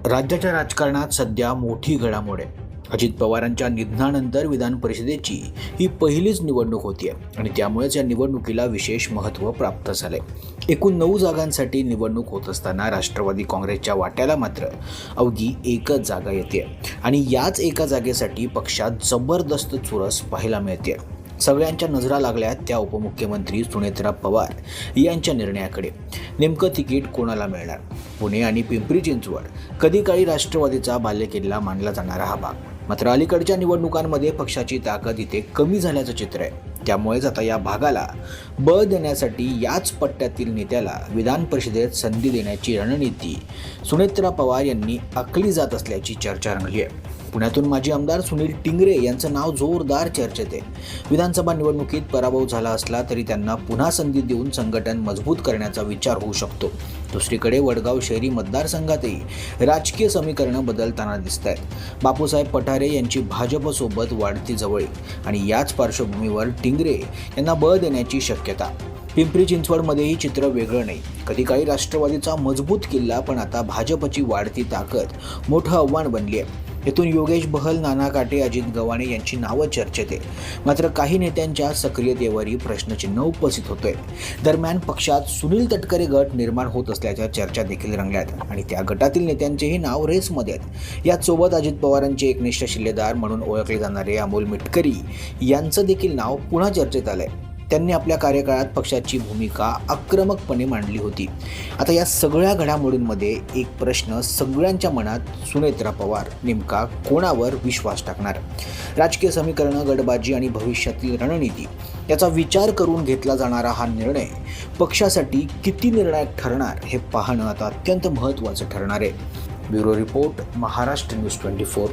राज्याच्या राजकारणात सध्या मोठी घडामोड आहे. अजित पवारांच्या निधनानंतर विधान परिषदेची ही पहिलीच निवडणूक होतीये आणि त्यामुळेच या निवडणुकीला विशेष महत्त्व प्राप्त झालंय. एकूण 9 जागांसाठी निवडणूक होत असताना राष्ट्रवादी काँग्रेसच्या वाट्याला मात्र अवघी एकच जागा येते आणि याच एका जागेसाठी पक्षात जबरदस्त चुरस पाहायला मिळते. सगळ्यांच्या नजरा लागल्यात त्या उपमुख्यमंत्री सुनेत्रा पवार यांच्या निर्णयाकडे. नेमकं तिकीट कोणाला मिळणार? पुणे आणि पिंपरी चिंचवड कधी काळी राष्ट्रवादीचा बालेकिल्ला मानला जाणारा हा भाग. मात्र अलीकडच्या निवडणुकांमध्ये पक्षाची ताकद इथे कमी झाल्याचं चित्र आहे. त्यामुळेच आता या भागाला बळ देण्यासाठी याच पट्ट्यातील नेत्याला विधान परिषदेत संधी देण्याची रणनीती सुनेत्रा पवार यांनी आखली जात असल्याची चर्चा रंगली आहे. पुण्यातून माजी आमदार सुनील टिंगरे यांचं नाव जोरदार चर्चेत आहे. विधानसभा निवडणुकीत पराभव झाला असला तरी त्यांना पुन्हा संधी देऊन संघटन मजबूत करण्याचा विचार होऊ शकतो. दुसरीकडे वडगाव शहरी मतदारसंघातही राजकीय समीकरणं बदलताना दिसत आहेत. बापूसाहेब पठारे यांची भाजपसोबत वाढती जवळीक आणि याच पार्श्वभूमीवर टिंगरे यांना बळ देण्याची शक्यता. पिंपरी चिंचवडमध्येही चित्र वेगळं नाही. कधी काळी राष्ट्रवादीचा मजबूत किल्ला, पण आता भाजपची वाढती ताकद मोठं आव्हान बनली आहे. येथून योगेश बहल, नाना काटे, अजित गव्हाणे यांची नावं चर्चेत आहे. मात्र काही नेत्यांच्या सक्रियतेवरही प्रश्नचिन्ह उपस्थित होतोय. दरम्यान पक्षात सुनील तटकरे गट निर्माण होत असल्याच्या चर्चा देखील रंगल्यात आणि त्या गटातील नेत्यांचेही नाव रेसमध्ये आहेत. याचसोबत अजित पवारांचे एकनिष्ठ शिल्लेदार म्हणून ओळखले जाणारे अमोल मिटकरी यांचं देखील नाव पुन्हा चर्चेत आलंय. त्यांनी आपल्या कार्यकाळात पक्षाची भूमिका आक्रमकपणे मांडली होती. आता या सगळ्या घडामोडींमध्ये एक प्रश्न सगळ्यांच्या मनात, सुनेत्रा पवार नेमका कोणावर विश्वास टाकणार? राजकीय समीकरणं, गटबाजी आणि भविष्यातील रणनीती याचा विचार करून घेतला जाणारा हा निर्णय पक्षासाठी किती निर्णायक ठरणार हे पाहणं आता अत्यंत महत्त्वाचं ठरणार आहे. Bureau report, Maharashtra news 24.